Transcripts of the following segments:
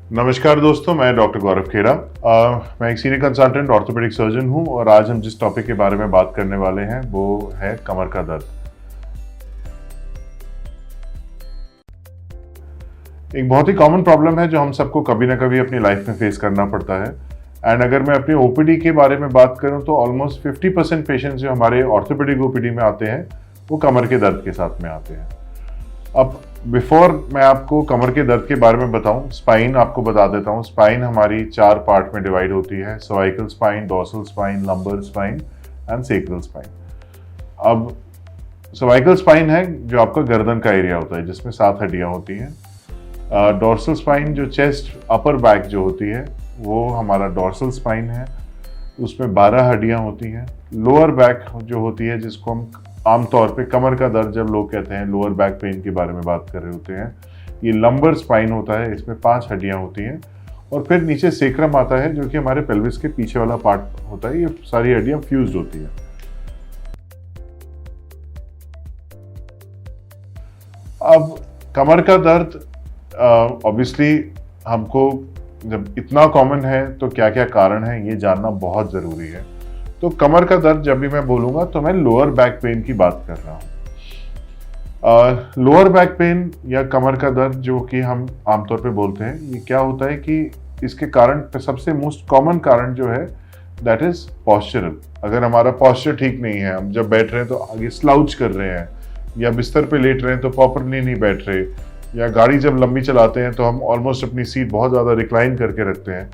नमस्कार दोस्तों, मैं डॉक्टर गौरव खेड़ा। मैं एक सीनियर कंसल्टेंट ऑर्थोपेडिक सर्जन हूं और आज हम जिस टॉपिक के बारे में बात करने वाले हैं वो है कमर का दर्द। एक बहुत ही कॉमन प्रॉब्लम है जो हम सबको कभी ना कभी अपनी लाइफ में फेस करना पड़ता है। एंड अगर मैं अपनी ओपीडी के बारे में बात करूं तो ऑलमोस्ट 50% पेशेंट्स जो हमारे ऑर्थोपेडिक ओपीडी में आते हैं वो कमर के दर्द के साथ में आते हैं। अब बिफोर मैं आपको कमर के दर्द के बारे में बताऊं, स्पाइन आपको बता देता हूं। स्पाइन हमारी 4 पार्ट में डिवाइड होती है: cervical spine, dorsal spine, lumbar spine and sacral spine. अब सर्वाइकल स्पाइन है जो आपका गर्दन का एरिया होता है जिसमें 7 हड्डियां होती हैं। डोर्सल स्पाइन जो चेस्ट अपर बैक जो होती है वो हमारा डोर्सल स्पाइन है, उसमें 12 हड्डियां होती हैं। लोअर बैक जो होती है जिसको हम आमतौर पे कमर का दर्द जब लोग कहते हैं लोअर बैक पेन के बारे में बात कर रहे होते हैं, ये लंबर स्पाइन होता है, इसमें 5 हड्डियां होती हैं। और फिर नीचे सेक्रम आता है जो कि हमारे पेल्विस के पीछे वाला पार्ट होता है, ये सारी हड्डियां फ्यूज्ड होती हैं। अब कमर का दर्द ऑब्वियसली हमको जब इतना कॉमन है तो क्या क्या कारण है ये जानना बहुत ज़रूरी है। तो कमर का दर्द जब भी मैं बोलूँगा तो मैं लोअर बैक पेन की बात कर रहा हूँ। लोअर बैक पेन या कमर का दर्द जो कि हम आमतौर पे बोलते हैं, ये क्या होता है कि इसके कारण सबसे मोस्ट कॉमन कारण जो है दैट इज़ पॉस्चरल। अगर हमारा पॉस्चर ठीक नहीं है, हम जब बैठ रहे हैं तो आगे स्लाउच कर रहे हैं, या बिस्तर पे लेट रहे हैं तो प्रॉपरली नहीं बैठ रहे, या गाड़ी जब लंबी चलाते हैं तो हम ऑलमोस्ट अपनी सीट बहुत ज़्यादा रिक्लाइन करके रखते हैं,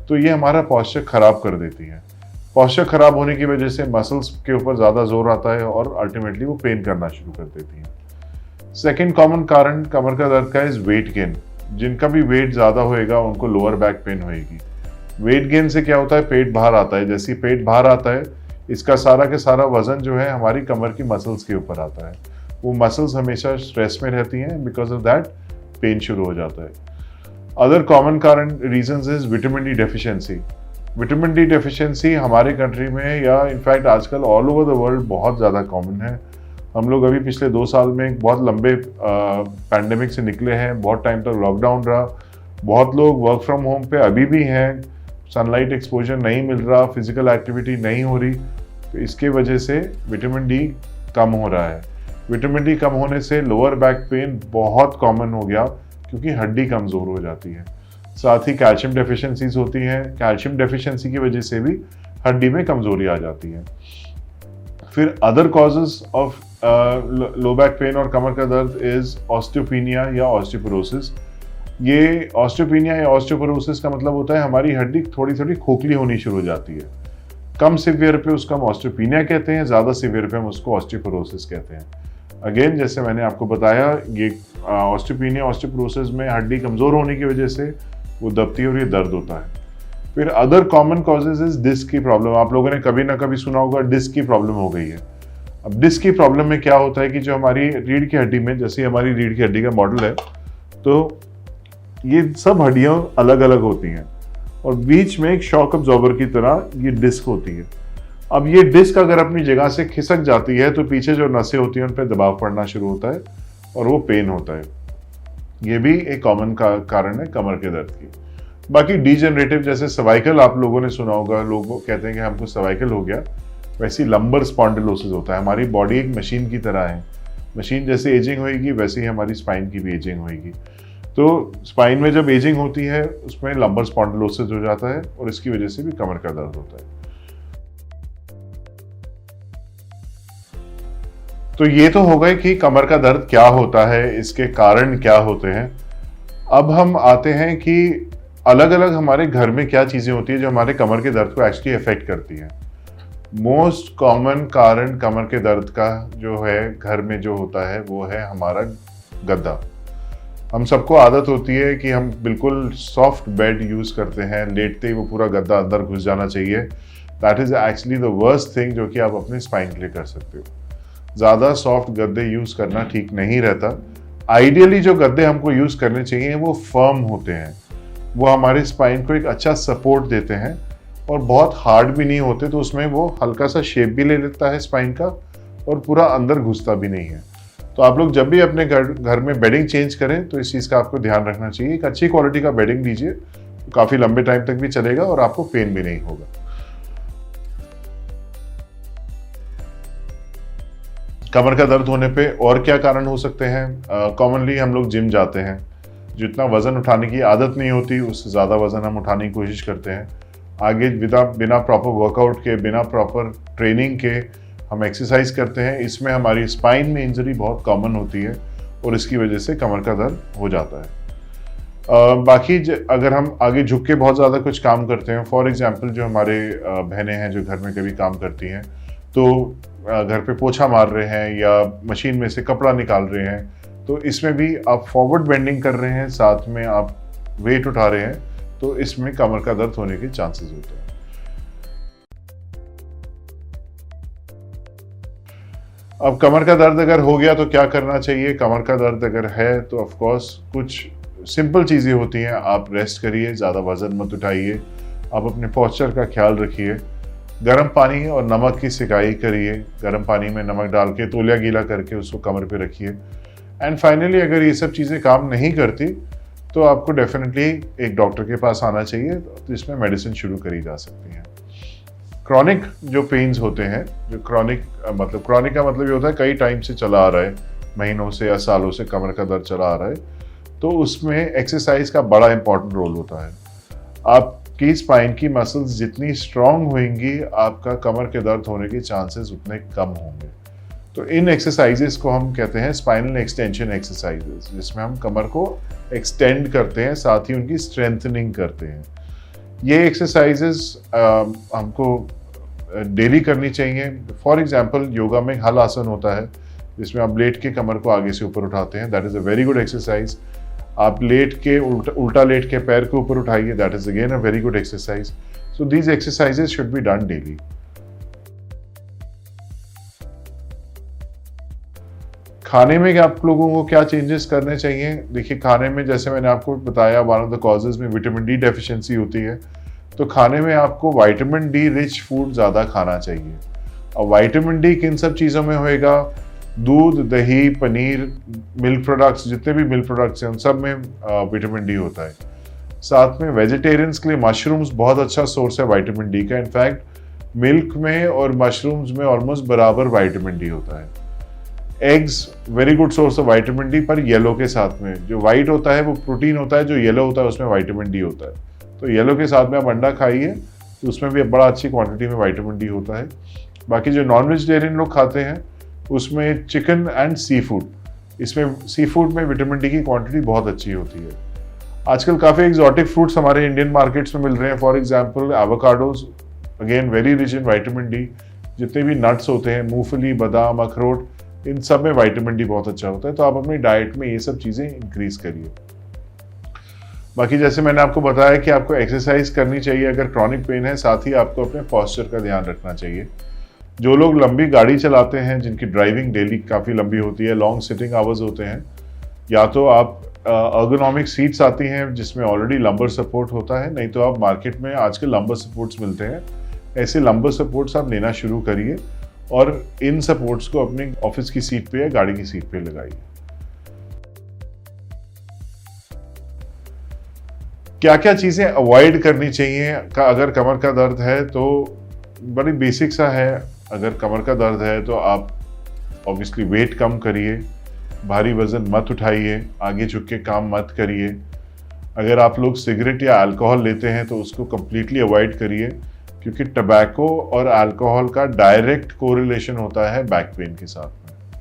तो ये हमारा पॉस्चर ख़राब कर देती है। पॉस्चर खराब होने की वजह से मसल्स के ऊपर ज़्यादा जोर आता है और अल्टीमेटली वो पेन करना शुरू कर देती हैं। सेकेंड कॉमन कारण कमर का दर्द का इज़ वेट गेन। जिनका भी वेट ज़्यादा होएगा उनको लोअर बैक पेन होएगी। वेट गेन से क्या होता है, पेट बाहर आता है। जैसे पेट बाहर आता है, इसका सारा के सारा वजन जो है हमारी कमर की मसल्स के ऊपर आता है। वो मसल्स हमेशा स्ट्रेस में रहती हैं, बिकॉज ऑफ दैट पेन शुरू हो जाता है। अदर कॉमन कारण reasons is vitamin D deficiency. Vitamin D deficiency हमारे कंट्री में या इनफैक्ट आजकल ऑल ओवर द वर्ल्ड बहुत ज़्यादा कॉमन है। हम लोग अभी पिछले 2 साल में एक बहुत लंबे पैंडेमिक से निकले हैं, बहुत टाइम तक लॉकडाउन रहा, बहुत लोग वर्क फ्रॉम होम पे अभी भी हैं, सनलाइट एक्सपोजर नहीं मिल रहा, फिजिकल एक्टिविटी नहीं हो रही, तो इसके वजह से विटामिन डी कम हो रहा है। विटामिन डी कम होने से लोअर बैक पेन बहुत कॉमन हो गया क्योंकि हड्डी कमज़ोर हो जाती है। साथ ही कैल्शियम डेफिशिएंसीज होती हैं, कैल्शियम डेफिशिएंसी की वजह से भी हड्डी में कमजोरी आ जाती है। फिर other causes of low back pain और कमर का दर्द इज ऑस्टियोपीनिया या ऑस्टियोपोरोसिस। ये ऑस्टियोपीनिया या ऑस्टियोपोरोसिस का मतलब होता है हमारी हड्डी थोड़ी थोड़ी खोखली होनी शुरू हो जाती है। कम सीवियर पे उसको हम ऑस्टियोपीनिया कहते हैं, ज़्यादा सीवियर पे हम उसको ऑस्टियोपोरोसिस कहते हैं। अगेन जैसे मैंने आपको बताया, ये ऑस्टियोपीनिया ऑस्टियोपोरोसिस में हड्डी कमज़ोर होने की वजह से वो दबती है और ये दर्द होता है। फिर other common causes is disc की प्रॉब्लम। आप लोगों ने कभी ना कभी सुना होगा डिस्क की प्रॉब्लम हो गई है। अब डिस्क की प्रॉब्लम में क्या होता है कि जो हमारी रीढ़ की हड्डी में, जैसे हमारी रीढ़ की हड्डी का मॉडल है, तो ये सब हड्डियां अलग अलग होती हैं और बीच में एक शॉक अब्जॉर्बर की तरह ये डिस्क होती है। अब ये डिस्क अगर अपनी जगह से खिसक जाती है तो पीछे जो नसें होती हैं उन पर दबाव पड़ना शुरू होता है और वो पेन होता है। ये भी एक कॉमन कारण है कमर के दर्द की। बाकी डीजेनरेटिव जैसे सर्वाइकल आप लोगों ने सुना होगा, लोग कहते हैं कि हमको सर्वाइकल हो गया, वैसी लंबर स्पॉन्डिलोसिस होता है। हमारी बॉडी एक मशीन की तरह है, मशीन जैसे एजिंग होएगी वैसे ही हमारी स्पाइन की भी एजिंग होएगी। तो स्पाइन में जब एजिंग होती है उसमें लंबर स्पॉन्डिलोसिस हो जाता है और इसकी वजह से भी कमर का दर्द होता है। तो ये तो हो गए कि कमर का दर्द क्या होता है, इसके कारण क्या होते हैं। अब हम आते हैं कि अलग अलग हमारे घर में क्या चीज़ें होती है जो हमारे कमर के दर्द को एक्चुअली अफेक्ट करती हैं। मोस्ट कॉमन कारण कमर के दर्द का जो है घर में जो होता है वो है हमारा गद्दा। हम सबको आदत होती है कि हम बिल्कुल सॉफ्ट बेड यूज़ करते हैं, लेटते ही वो पूरा गद्दा अंदर घुस जाना चाहिए। That is actually the worst thing जो कि आप अपने स्पाइन के लिए कर सकते हो। ज़्यादा सॉफ्ट गद्दे यूज़ करना ठीक नहीं रहता। आइडियली जो गद्दे हमको यूज़ करने चाहिए वो फर्म होते हैं, वो हमारे स्पाइन को एक अच्छा सपोर्ट देते हैं और बहुत हार्ड भी नहीं होते, तो उसमें वो हल्का सा शेप भी ले लेता है स्पाइन का और पूरा अंदर घुसता भी नहीं है। तो आप लोग जब भी अपने घर में बेडिंग चेंज करें तो इस चीज़ का आपको ध्यान रखना चाहिए। एक अच्छी क्वालिटी का बेडिंग लीजिए, तो काफ़ी लंबे टाइम तक भी चलेगा और आपको पेन भी नहीं होगा। कमर का दर्द होने पे और क्या कारण हो सकते हैं? कॉमनली हम लोग जिम जाते हैं, जितना वज़न उठाने की आदत नहीं होती उससे ज़्यादा वज़न हम उठाने की कोशिश करते हैं। आगे बिना प्रॉपर वर्कआउट के, बिना प्रॉपर ट्रेनिंग के हम एक्सरसाइज करते हैं, इसमें हमारी स्पाइन में इंजरी बहुत कॉमन होती है और इसकी वजह से कमर का दर्द हो जाता है। बाकी अगर हम आगे झुक के बहुत ज़्यादा कुछ काम करते हैं, फॉर एग्जांपल जो हमारे बहनें हैं जो घर में कभी काम करती हैं, तो घर पे पोछा मार रहे हैं या मशीन में से कपड़ा निकाल रहे हैं, तो इसमें भी आप फॉरवर्ड बेंडिंग कर रहे हैं, साथ में आप वेट उठा रहे हैं, तो इसमें कमर का दर्द होने के चांसेस होते हैं। अब कमर का दर्द अगर हो गया तो क्या करना चाहिए? कमर का दर्द अगर है तो ऑफ कोर्स कुछ सिंपल चीज़ें होती हैं। आप रेस्ट करिए, ज़्यादा वजन मत उठाइए, आप अपने पोस्चर का ख्याल रखिए, गर्म पानी और नमक की सिकाई करिए, गर्म पानी में नमक डाल के तौलिया गीला करके उसको कमर पे रखिए। एंड फाइनली अगर ये सब चीज़ें काम नहीं करती तो आपको डेफिनेटली एक डॉक्टर के पास आना चाहिए, तो इसमें मेडिसिन शुरू करी जा सकती है। क्रॉनिक जो पेन्स होते हैं, जो क्रॉनिक का मतलब ये होता है कई टाइम से चला आ रहा है, महीनों से या सालों से कमर का दर्द चला आ रहा है, तो उसमें एक्सरसाइज का बड़ा इंपॉर्टेंट रोल होता है। आपकी स्पाइन की मसल्स जितनी स्ट्रांग होंगी, आपका कमर के दर्द होने के चांसेस उतने कम होंगे। तो इन एक्सरसाइजेस को हम कहते हैं स्पाइनल एक्सटेंशन एक्सरसाइजेस, जिसमें हम कमर को एक्सटेंड करते हैं, साथ ही उनकी स्ट्रेंथनिंग करते हैं। ये एक्सरसाइजेस हमको डेली करनी चाहिए। फॉर एग्जांपल योगा में हल आसन होता है, जिसमें आप लेट के कमर को आगे से ऊपर उठाते हैं, that is a very good exercise. आप लेट के उल्टा लेट के पैर को ऊपर उठाइए, that is again a very good exercise. So these exercises should be done daily. खाने में आप लोगों को क्या चेंजेस करने चाहिए? देखिए, खाने में जैसे मैंने आपको बताया, वन ऑफ द कॉजेज में विटामिन डी डेफिशिएंसी होती है, तो खाने में आपको विटामिन डी रिच फूड ज़्यादा खाना चाहिए। और विटामिन डी किन सब चीज़ों में होएगा? दूध, दही, पनीर, मिल्क प्रोडक्ट्स, जितने भी मिल्क प्रोडक्ट्स हैं उन सब में विटामिन डी होता है। साथ में वेजिटेरियंस के लिए मशरूम्स बहुत अच्छा सोर्स है विटामिन डी का। इनफैक्ट मिल्क में और मशरूम्स में ऑलमोस्ट बराबर विटामिन डी होता है। Eggs very good source of vitamin D, पर येलो के साथ में। जो वाइट होता है वो प्रोटीन होता है, जो येलो होता है उसमें विटामिन डी होता है। तो येलो के साथ में आप अंडा खाइए, तो उसमें भी बड़ा अच्छी क्वांटिटी में विटामिन डी होता है। बाकी जो नॉन वेजिटेरियन लोग खाते हैं उसमें चिकन एंड सी फूड, इसमें सी फूड में विटामिन डी की क्वांटिटी बहुत अच्छी होती है। आजकल काफ़ी एक्सोटिक फ्रूट्स हमारे इंडियन मार्केट्स में मिल रहे हैं। For example avocados, again very rich in vitamin D. जितने भी नट्स होते हैं, मूंगफली, बादाम, अखरोट, इन सब में विटामिन डी बहुत अच्छा होता है। तो आप अपनी डाइट में ये सब चीज़ें इंक्रीज करिए। बाकी जैसे मैंने आपको बताया कि आपको एक्सरसाइज करनी चाहिए अगर क्रॉनिक पेन है, साथ ही आपको अपने पोस्चर का ध्यान रखना चाहिए। जो लोग लंबी गाड़ी चलाते हैं, जिनकी ड्राइविंग डेली काफ़ी लंबी होती है, लॉन्ग सिटिंग आवर्स होते हैं, या तो आप अर्गोनॉमिक सीट्स आती हैं जिसमें ऑलरेडी लंबर सपोर्ट होता है, नहीं तो आप मार्केट में आजकल लंबर सपोर्ट्स मिलते हैं। ऐसे लंबर सपोर्ट्स आप लेना शुरू करिए और इन सपोर्ट्स को अपनी ऑफिस की सीट पे या गाड़ी की सीट पे लगाइए। क्या क्या चीज़ें अवॉइड करनी चाहिए अगर कमर का दर्द है? तो बड़ी बेसिक सा है। अगर कमर का दर्द है तो आप ऑब्वियसली वेट कम करिए, भारी वजन मत उठाइए, आगे झुक के काम मत करिए। अगर आप लोग सिगरेट या अल्कोहल लेते हैं तो उसको कम्प्लीटली अवॉइड करिए, क्योंकि टबैको और अल्कोहल का डायरेक्ट कोरिलेशन होता है बैक पेन के साथ में।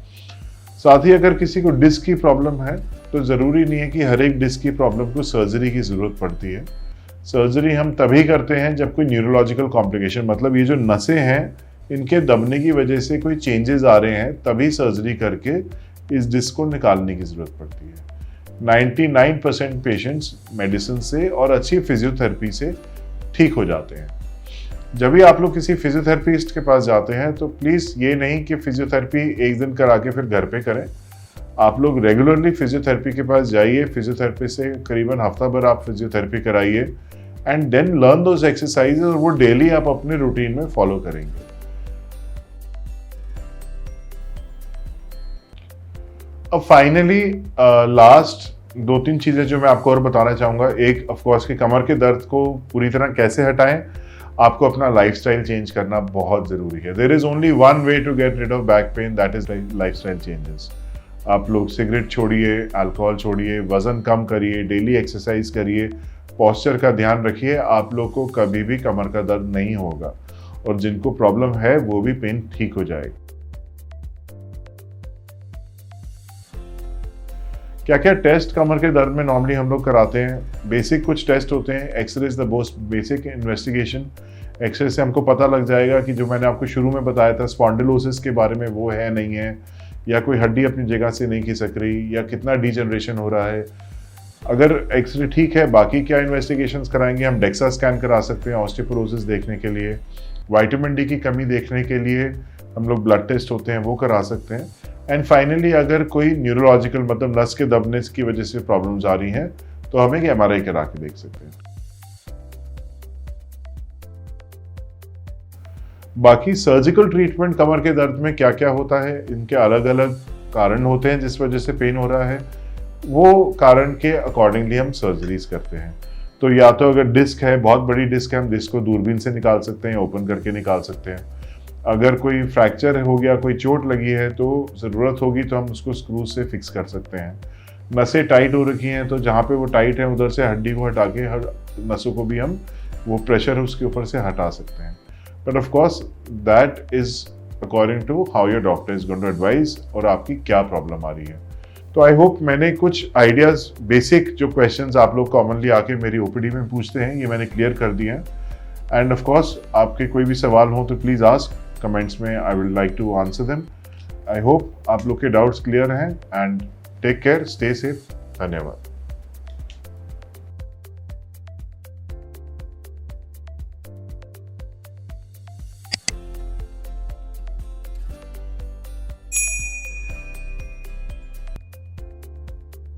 साथ ही अगर किसी को डिस्क की प्रॉब्लम है तो ज़रूरी नहीं है कि हर एक डिस्क की प्रॉब्लम को सर्जरी की ज़रूरत पड़ती है। सर्जरी हम तभी करते हैं जब कोई न्यूरोलॉजिकल कॉम्प्लिकेशन, मतलब ये जो नसें हैं इनके दबने की वजह से कोई चेंजेस आ रहे हैं, तभी सर्जरी करके इस डिस्क को निकालने की ज़रूरत पड़ती है। 99% पेशेंट्स मेडिसिन से और अच्छी फिजियोथेरेपी से ठीक हो जाते हैं। जब भी आप लोग किसी फिजियोथेरेपिस्ट के पास जाते हैं तो प्लीज़ ये नहीं कि फिजियोथेरेपी एक दिन करा के फिर घर पे करें। आप लोग रेगुलरली फिजियोथेरेपी के पास जाइए, फिजियोथेरेपी से करीबन हफ्ता भर आप फिजियोथेरेपी कराइए and then learn those exercises, और वो डेली आप अपने रूटीन में फॉलो करेंगे। अब फाइनली लास्ट 2-3 चीजें जो मैं आपको और बताना चाहूंगा, एक ऑफ कोर्स कि कमर के दर्द को पूरी तरह कैसे हटाएं। आपको अपना लाइफस्टाइल चेंज करना बहुत जरूरी है। There is only one way to get rid of back pain, that is lifestyle changes. आप लोग सिगरेट छोड़िए, अल्कोहल छोड़िए, वजन कम करिए, डेली एक्सरसाइज करिए, पोस्चर का ध्यान रखिए। आप लोग को कभी भी कमर का दर्द नहीं होगा, और जिनको प्रॉब्लम है वो भी पेन ठीक हो जाएगी। क्या क्या टेस्ट कमर के दर्द में नॉर्मली हम लोग कराते हैं? बेसिक कुछ टेस्ट होते हैं। X-ray is the most basic investigation. X-ray से हमको पता लग जाएगा कि जो मैंने आपको शुरू में बताया था स्पॉन्डिलोसिस के बारे में, वो है नहीं है, या कोई हड्डी अपनी जगह से नहीं खिसक रही, या कितना डिजनरेशन हो रहा है। अगर एक्सरे ठीक है, बाकी क्या इन्वेस्टिगेशंस कराएंगे? हम डेक्सा स्कैन करा सकते हैं ऑस्टियोपोरोसिस देखने के लिए। विटामिन डी की कमी देखने के लिए हम लोग ब्लड टेस्ट होते हैं, वो करा सकते हैं। एंड फाइनली अगर कोई न्यूरोलॉजिकल मतलब नस के दबने की वजह से प्रॉब्लम्स आ रही हैं, तो हम एक एमआरआई करा के देख सकते हैं। बाकी सर्जिकल ट्रीटमेंट कमर के दर्द में क्या क्या होता है, इनके अलग अलग कारण होते हैं जिस वजह से पेन हो रहा है। वो कारण के अकॉर्डिंगली हम सर्जरीज करते हैं। तो या तो अगर डिस्क है, बहुत बड़ी डिस्क है, हम डिस्क को दूरबीन से निकाल सकते हैं, ओपन करके निकाल सकते हैं। अगर कोई फ्रैक्चर हो गया, कोई चोट लगी है, तो ज़रूरत होगी तो हम उसको स्क्रू से फिक्स कर सकते हैं। नसें टाइट हो रखी हैं, तो जहाँ पे वो टाइट है उधर से हड्डी को हटा के हर नसों को भी हम वो प्रेशर उसके ऊपर से हटा सकते हैं। But of course that is according to how your doctor is going to advise, और आपकी क्या प्रॉब्लम आ रही है। तो आई होप मैंने कुछ आइडियाज़, बेसिक जो क्वेश्चंस आप लोग कॉमनली आके मेरी ओपीडी में पूछते हैं, ये मैंने क्लियर कर दिए हैं। एंड ऑफ कोर्स आपके कोई भी सवाल हो तो प्लीज़ आस्क कमेंट्स में, I will like to answer them. I hope आप लोग के डाउट्स क्लियर हैं। And take care, stay safe. धन्यवाद।